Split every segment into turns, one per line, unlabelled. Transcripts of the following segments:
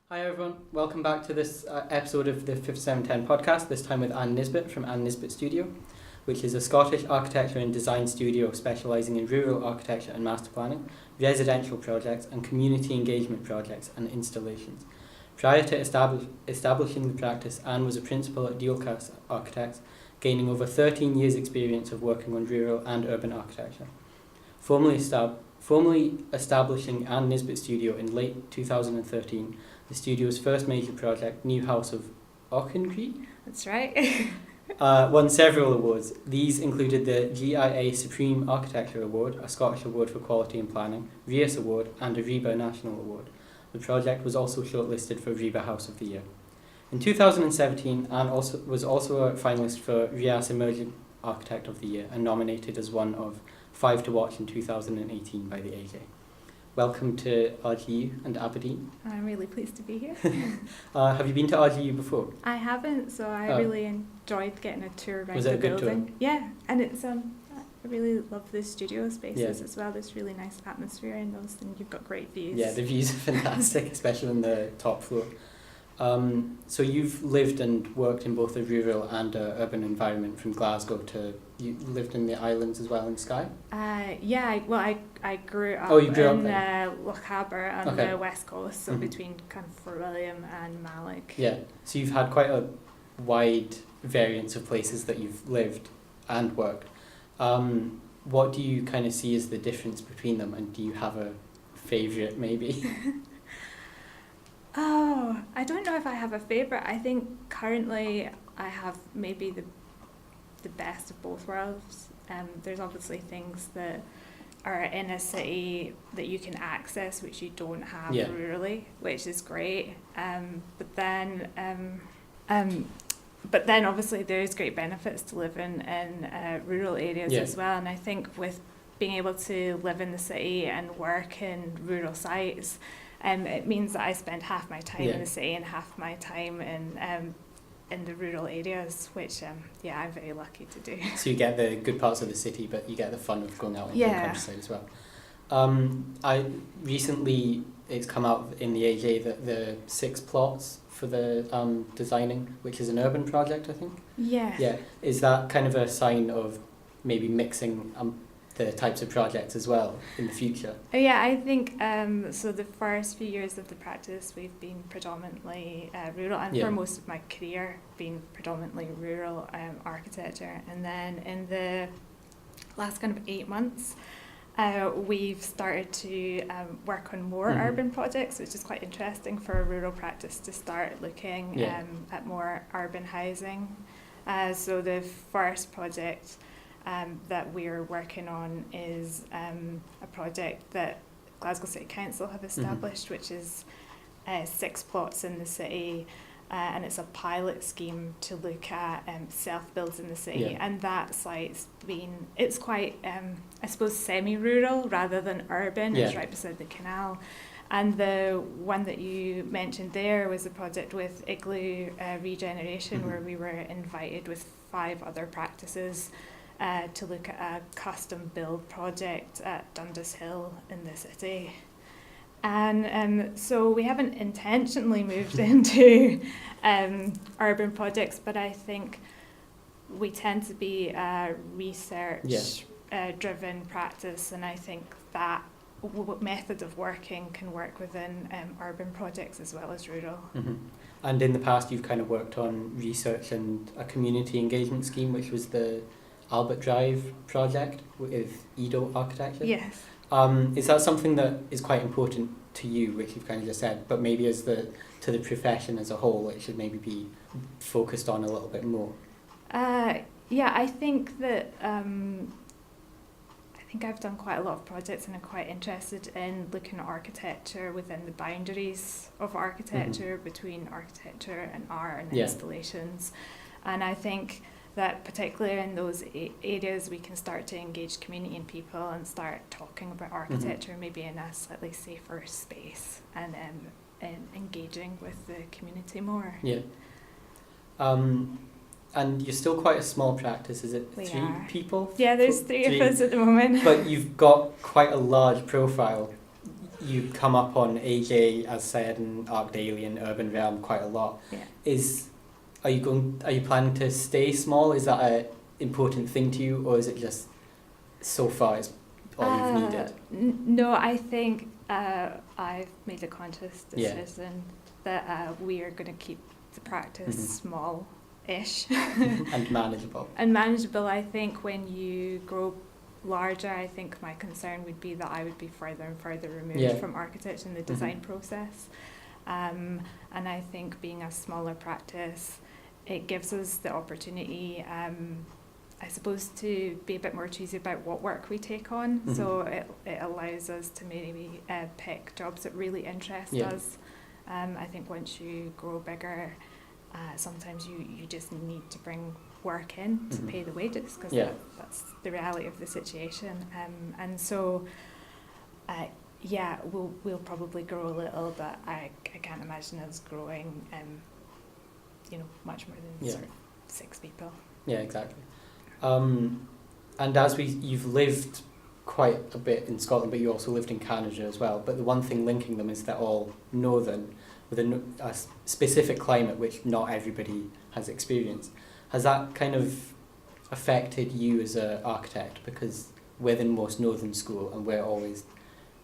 Hi everyone, welcome back to this episode of the 5710 podcast, this time with Ann Nisbet from Ann Nisbet Studio, which is a Scottish architecture and design studio specialising in rural architecture and master planning, residential projects and community engagement projects and installations. Prior to establishing the practice, Ann was a principal at Dualcast Architects, gaining over 13 years' experience of working on rural and urban architecture. Formally establishing Ann Nisbet Studio in late 2013, the studio's first major project, New House of Auchengree,
That's right.
won several awards. These included the GIA Supreme Architecture Award, a Scottish Award for Quality and Planning, RIAS Award, and a RIBA National Award. The project was also shortlisted for RIBA House of the Year. In 2017, Anne was also a finalist for RIAS Emerging Architect of the Year and nominated as one of 5 to watch in 2018 by the AJ. Welcome to RGU and Aberdeen.
I'm really pleased to be here.
Have you been to RGU before?
I haven't, so I really enjoyed getting a tour around
Was it
the
a good
building.
tour?
Yeah, and it's I really love the studio spaces
Yeah.
as well. There's really nice atmosphere in those, and you've got great views.
Yeah, the views are fantastic, especially on the top floor. So you've lived and worked in both a rural and a urban environment from Glasgow to, you lived in the islands as well in Skye?
I grew up
Oh, you grew up
in
there?
Lochaber on
Okay.
the west coast, so
Mhm.
between kind of Fort William and Mallock.
Yeah, so you've had quite a wide variance of places that you've lived and worked. What do you kind of see as the difference between them, and do you have a favourite maybe?
Oh, I don't know if I have a favourite. I think currently I have maybe the best of both worlds. There's obviously things that are in a city that you can access which you don't have
Yeah.
rurally, which is great. But then obviously there's great benefits to living in rural areas
Yeah.
as well. And I think with being able to live in the city and work in rural sites, it means that I spend half my time
Yeah.
in the city and half my time in the rural areas, which I'm very lucky to do.
So you get the good parts of the city, but you get the fun of going out into the
Yeah.
countryside as well. I recently, it's come out in the AJ that the 6 plots for the designing, which is an urban project, I think.
Yeah.
Yeah, is that kind of a sign of maybe mixing the types of projects as well in the future?
Yeah, I think so. The first few years of the practice, we've been predominantly rural, and
Yeah.
for most of my career, been predominantly rural architecture. And then in the last kind of 8 months, we've started to work on more
Mhm.
urban projects, which is quite interesting for a rural practice to start looking
Yeah.
at more urban housing. So the first project that we're working on is a project that Glasgow City Council have established, which is 6 plots in the city, and it's a pilot scheme to look at self-builds in the city.
Yeah.
And that site's it's quite, I suppose, semi-rural rather than urban. It's
Yeah.
right beside the canal. And the one that you mentioned there was a project with Igloo Regeneration,
Mhm.
where we were invited with 5 other practices to look at a custom build project at Dundas Hill in the city. And so we haven't intentionally moved into urban projects, but I think we tend to be a research driven practice, and I think that method of working can work within urban projects as well as rural.
Mm-hmm. And in the past you've kind of worked on research and a community engagement scheme, which was the Albert Drive project with Edo Architecture.
Yes.
Is that something that is quite important to you, which you've kind of just said, but maybe to the profession as a whole, it should maybe be focused on a little bit more?
Yeah, I think that I've done quite a lot of projects, and I'm quite interested in looking at architecture within the boundaries of architecture, between architecture and art and
Yeah.
installations. And I think that particularly in those areas we can start to engage community and people and start talking about architecture maybe in a slightly safer space, and engaging with the community more.
Yeah. And you're still quite a small practice, is it?
We
3
are.
people?
Yeah, there's 3 of us at the moment.
But you've got quite a large profile. you come up on AJ, as said, and Arcdaily and Urban Realm quite a lot.
Yeah.
Are you planning to stay small? Is that an important thing to you, or is it just so far it's all you've needed?
No, I think I've made a conscious decision that we are going to keep the practice small-ish.
And manageable.
And manageable. I think when you grow larger, I think my concern would be that I would be further and further removed from architecture and the design process. And I think being a smaller practice, it gives us the opportunity, I suppose, to be a bit more choosy about what work we take on. So it allows us to maybe pick jobs that really interest us. I think once you grow bigger, sometimes you just need to bring work in to pay the wages, because that's the reality of the situation. And so, we'll probably grow a little, but I can't imagine us growing, much more than sort of 6 people.
Yeah, exactly. And as you've lived quite a bit in Scotland, but you also lived in Canada as well. But the one thing linking them is they're all northern, with a specific climate which not everybody has experienced. Has that kind of affected you as an architect? Because we're the most northern school and we're always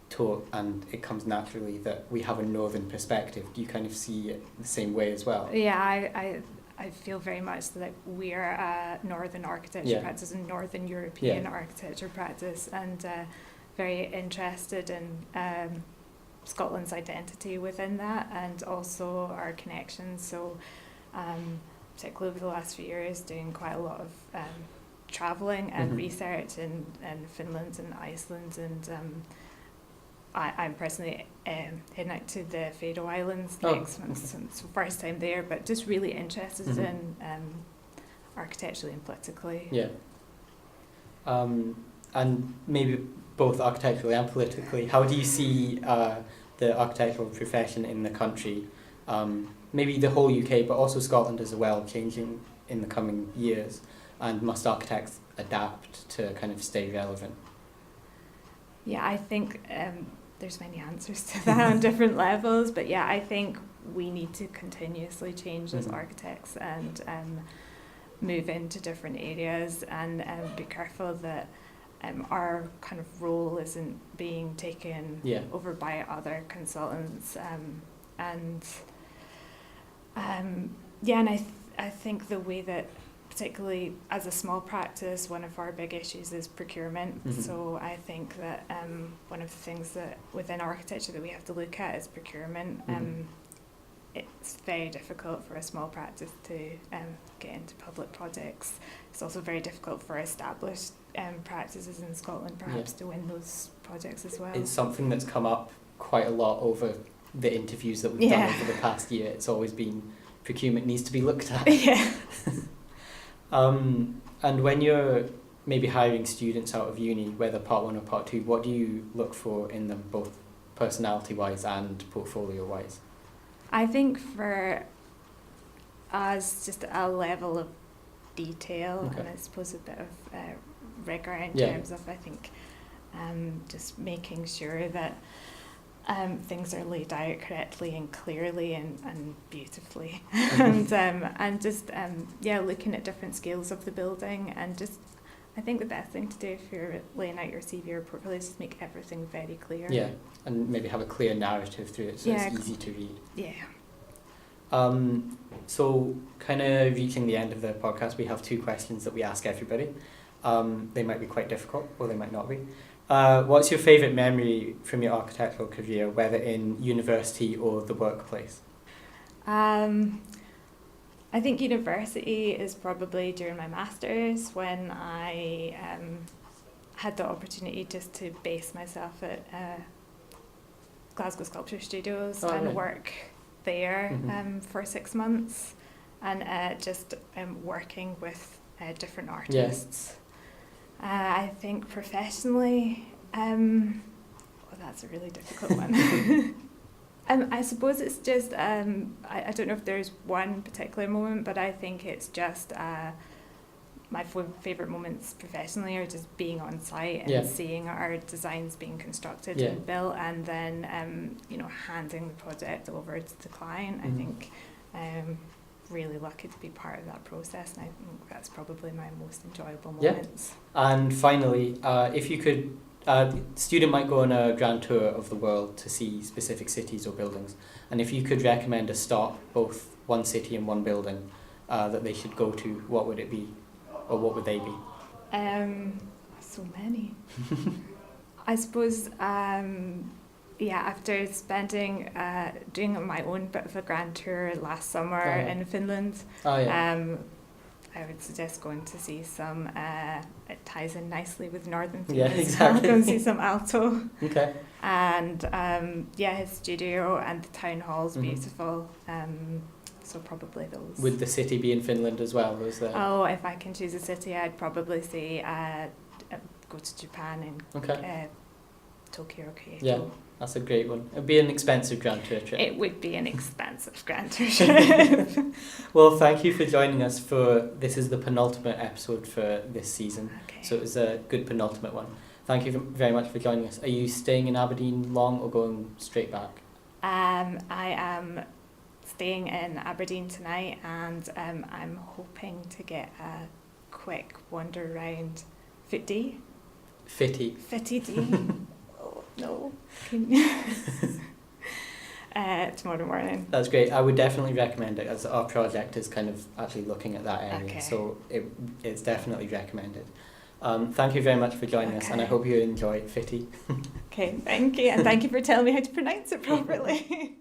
taught, and it comes naturally, that we have a northern perspective. Do you kind of see it the same way as well?
Yeah, I feel very much that we're a northern architecture practice and northern European architecture practice, and very interested in Scotland's identity within that, and also our connections. So particularly over the last few years, doing quite a lot of travelling and research in Finland and Iceland, and I'm personally heading out to the Faroe Islands next month. It's the first time there, but just really interested in architecturally and politically. Yeah.
And maybe both architecturally and politically, how do you see the architectural profession in the country, maybe the whole UK, but also Scotland as well, changing in the coming years? And must architects adapt to kind of stay relevant?
Yeah, I think there's many answers to that on different levels, but yeah, I think we need to continuously change as architects and move into different areas, and be careful that our kind of role isn't being taken over by other consultants, and I think the way that, particularly as a small practice, one of our big issues is procurement. So I think that one of the things that within architecture that we have to look at is procurement. It's very difficult for a small practice to get into public projects. It's also very difficult for established practices in Scotland perhaps to win those projects as well.
It's something that's come up quite a lot over the interviews that we've done over the past year. It's always been procurement needs to be looked at. And when you're maybe hiring students out of uni, whether part 1 or part 2, what do you look for in them, both personality-wise and portfolio-wise?
I think for us, just a level of detail, and I suppose a bit of rigour in terms of, I think, just making sure that things are laid out correctly and clearly and beautifully, and just looking at different scales of the building, and just I think the best thing to do if you're laying out your CV or portfolio is just make everything very clear. Yeah,
and maybe have a clear narrative through it, so it's easy to read.
Yeah.
So kind of reaching the end of the podcast, we have 2 questions that we ask everybody. They might be quite difficult, or they might not be. What's your favourite memory from your architectural career, whether in university or the workplace?
I think university is probably during my master's, when I had the opportunity just to base myself at Glasgow Sculpture Studios and work there for 6 months, and just working with different artists. I think professionally, that's a really difficult one. I suppose it's just, I don't know if there's one particular moment, but I think it's just my favourite moments professionally are just being on site and
Yeah.
seeing our designs being constructed
Yeah.
and built, and then handing the project over to the client. I think really lucky to be part of that process, and I think that's probably my most enjoyable
Yeah.
moments.
And finally, if you could, student might go on a grand tour of the world to see specific cities or buildings, and if you could recommend a stop, both one city and one building, that they should go to, what would it be, or what would they be?
So many. I suppose, after spending, doing my own bit of a grand tour last summer in Finland, I would suggest going to see some, it ties in nicely with Northern Finland.
Yeah, exactly.
Go and see some alto.
Okay.
And his studio and the town hall's
Mhm.
beautiful. So probably those.
Would the city be in Finland as well? Was there?
Oh, if I can choose a city, I'd probably say go to Japan and Tokyo or Kyoto.
Yeah, that's a great one. It'd be an expensive grand tour trip.
It would be an expensive grand tour trip.
Well, thank you for joining us this is the penultimate episode for this season.
Okay.
So it was a good penultimate one. Thank you very much for joining us. Are you staying in Aberdeen long or going straight back?
I am staying in Aberdeen tonight, and I'm hoping to get a quick wander around Footdee. Footdee. Oh no. Tomorrow morning.
That's great. I would definitely recommend it, as our project is kind of actually looking at that area.
Okay.
So it's definitely recommended. Thank you very much for joining us, and I hope you enjoy Footdee.
Okay, thank you, and thank you for telling me how to pronounce it properly.